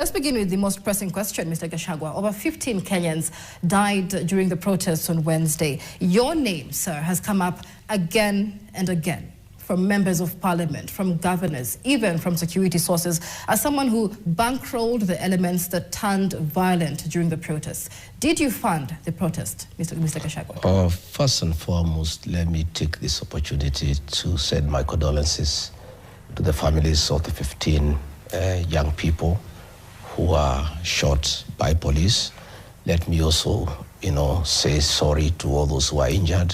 Let's begin with the most pressing question, Mr. Gachagua. Over 15 Kenyans died during the protests on Wednesday. Your name, sir, has come up again and again from members of parliament, from governors, even from security sources, as someone who bankrolled the elements that turned violent during the protests. Did you fund the protest, Mr. Gachagua? First and foremost, let me take this opportunity to send my condolences to the families of the 15 young people who are shot by police. Let me also, say sorry to all those who are injured,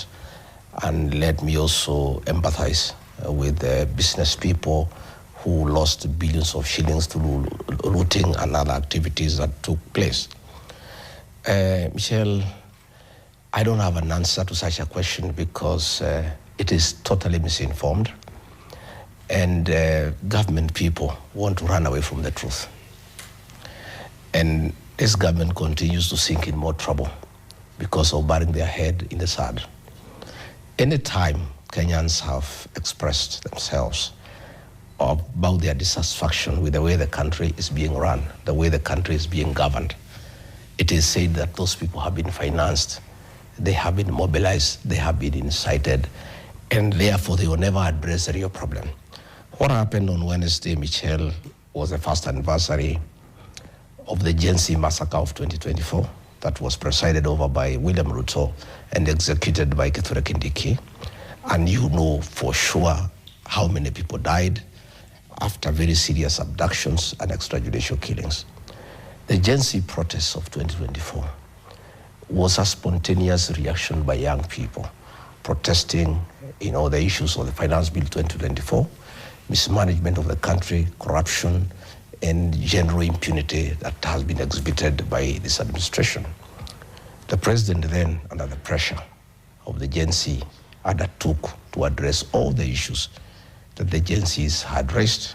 and let me also empathize with the business people who lost billions of shillings through looting and other activities that took place. Michelle, I don't have an answer to such a question because it is totally misinformed, and government people want to run away from the truth. And this government continues to sink in more trouble because of burying their head in the sand. Anytime Kenyans have expressed themselves about their dissatisfaction with the way the country is being run, the way the country is being governed, it is said that those people have been financed, they have been mobilized, they have been incited, and therefore they will never address the real problem. What happened on Wednesday, Michelle, was the first anniversary of the Gen Z massacre of 2024 that was presided over by William Ruto and executed by Kithure Kindiki. And you know for sure how many people died after very serious abductions and extrajudicial killings. The Gen Z protests of 2024 was a spontaneous reaction by young people protesting, the issues of the Finance Bill 2024, mismanagement of the country, corruption, and general impunity that has been exhibited by this administration. The president then, under the pressure of the Gen Z, undertook to address all the issues that the Gen Zs had raised.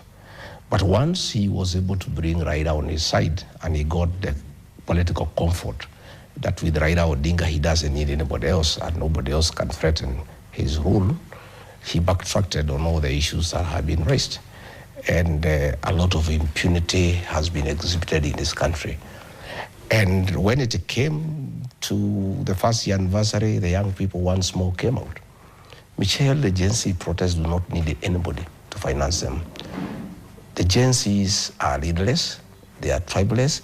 But once he was able to bring Raila on his side, and he got the political comfort that with Raila Odinga he doesn't need anybody else and nobody else can threaten his rule, he backtracked on all the issues that had been raised. And a lot of impunity has been exhibited in this country. And when it came to the first year anniversary, the young people once more came out. Michelle, the Gen Z protests do not need anybody to finance them. The Gen Zs are leaderless, they are tribeless,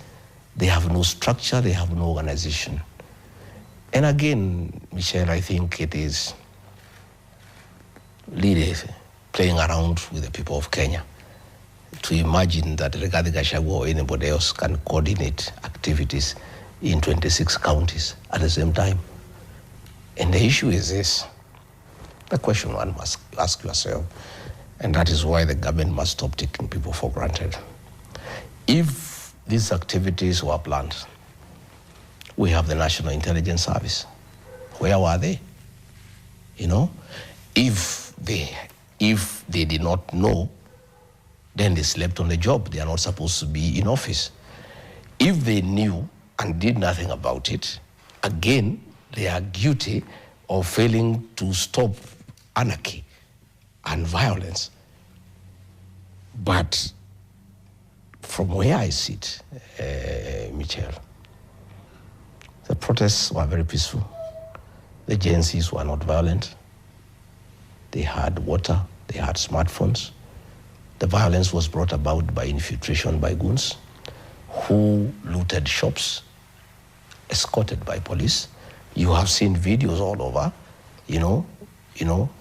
they have no structure, they have no organization. And again, Michelle, I think it is really playing around with the people of Kenya to imagine that Rigathi Gachagua or anybody else can coordinate activities in 26 counties at the same time. And the issue is this, the question one must ask yourself, and that is why the government must stop taking people for granted. If these activities were planned, we have the National Intelligence Service. Where were they? If they did not know, then they slept on the job. They are not supposed to be in office. If they knew and did nothing about it, again, they are guilty of failing to stop anarchy and violence. But from where I sit, Michelle, the protests were very peaceful. The Gen Zs were not violent. They had water, they had smartphones. The violence was brought about by infiltration by goons who looted shops, escorted by police. You have seen videos all over,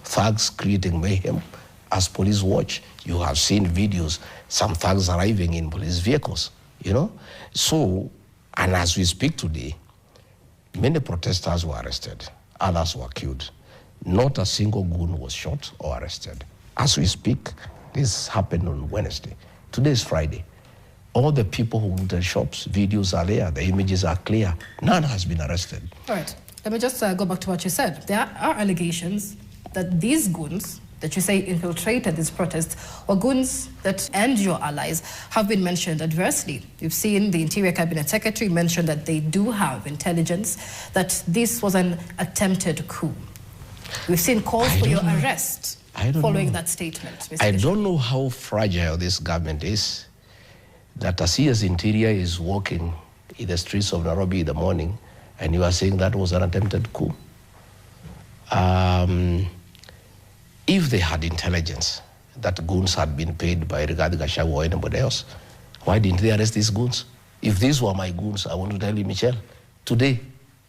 thugs creating mayhem as police watch. You have seen videos, some thugs arriving in police vehicles, So, and as we speak today, many protesters were arrested, others were killed. Not a single goon was shot or arrested. As we speak, this happened on Wednesday. Today is Friday. All the people who looted shops, videos are there, the images are clear. None has been arrested. All right. Let me just go back to what you said. There are allegations that these goons that you say infiltrated these protests, or goons that and your allies, have been mentioned adversely. You've seen the Interior Cabinet Secretary mention that they do have intelligence, that this was an attempted coup. We've seen calls for your arrest following that statement, Mr. I don't know how fragile this government is. that a CS Interior is walking in the streets of Nairobi in the morning, and you are saying that was an attempted coup. If they had intelligence that goons had been paid by Rigathi, Gachagua or anybody else, why didn't they arrest these goons? If these were my goons, I want to tell you, Michelle, today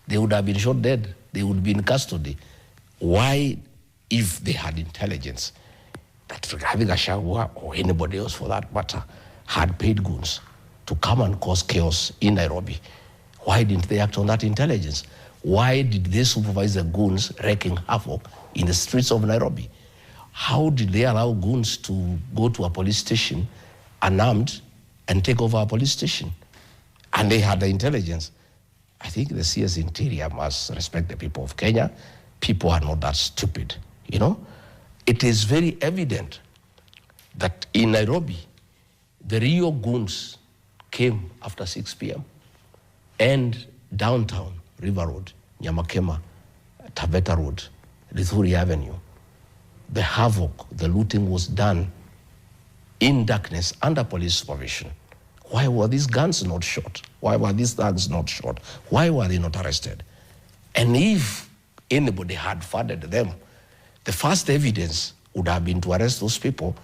they would have been shot dead. They would be in custody. Why, if they had intelligence that Rigathi, Gachagua or anybody else for that matter had paid goons to come and cause chaos in Nairobi, why didn't they act on that intelligence? Why did they supervise the goons wreaking havoc in the streets of Nairobi? How did they allow goons to go to a police station unarmed and take over a police station? And they had the intelligence. I think the CS Interior must respect the people of Kenya. People are not that stupid, you know? It is very evident that in Nairobi, the real goons came after 6 p.m. and downtown, River Road, Nyamakema, Taveta Road, Lithuri Avenue. The havoc, the looting was done in darkness under police supervision. Why were these guns not shot? Why were these thugs not shot? Why were they not arrested? And if anybody had funded them, the first evidence would have been to arrest those people,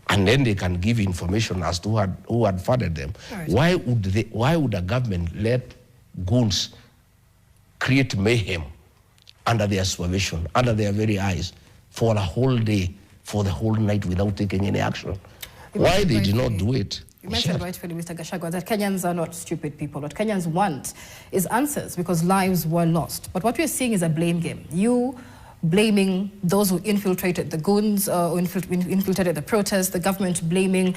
and then they can give information as to who had funded them. Right. Why would a government let goons create mayhem under their supervision, under their very eyes, for a whole day, for the whole night without taking any action? Why they did not do it? You mentioned rightfully, Mr. Gachagua, that Kenyans are not stupid people. What Kenyans want is answers because lives were lost. But what we're seeing is a blame game. You blaming those who infiltrated the goons, who infiltrated the protests, the government blaming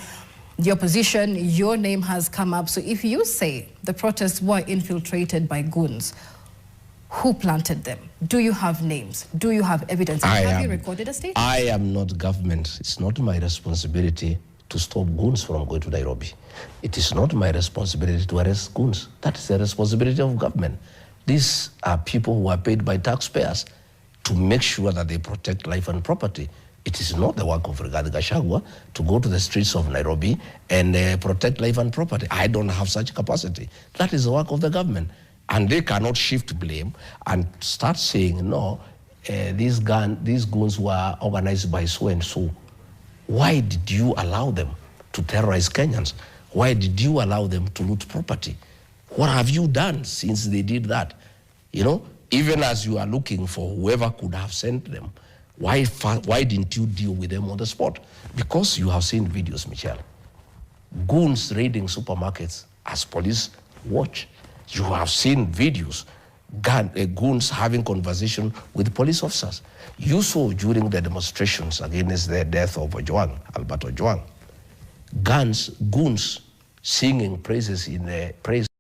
the opposition. Your name has come up. So if you say the protests were infiltrated by goons, who planted them? Do you have names? Do you have evidence? Have you recorded a statement? I am not government. It's not my responsibility to stop goons from going to Nairobi. It is not my responsibility to arrest goons. That is the responsibility of government. These are people who are paid by taxpayers to make sure that they protect life and property. It is not the work of Rigathi Gachagua to go to the streets of Nairobi and protect life and property. I don't have such capacity. That is the work of the government. And they cannot shift blame and start saying, no, these goons were organized by so and so. Why did you allow them to terrorize Kenyans? Why did you allow them to loot property? What have you done since they did that? You know, even as you are looking for whoever could have sent them, why didn't you deal with them on the spot? Because you have seen videos, Michelle. Goons raiding supermarkets as police watch. You have seen videos, goons having conversation with police officers. You saw during the demonstrations against the death of Albert Ojwang, goons singing praises in the praise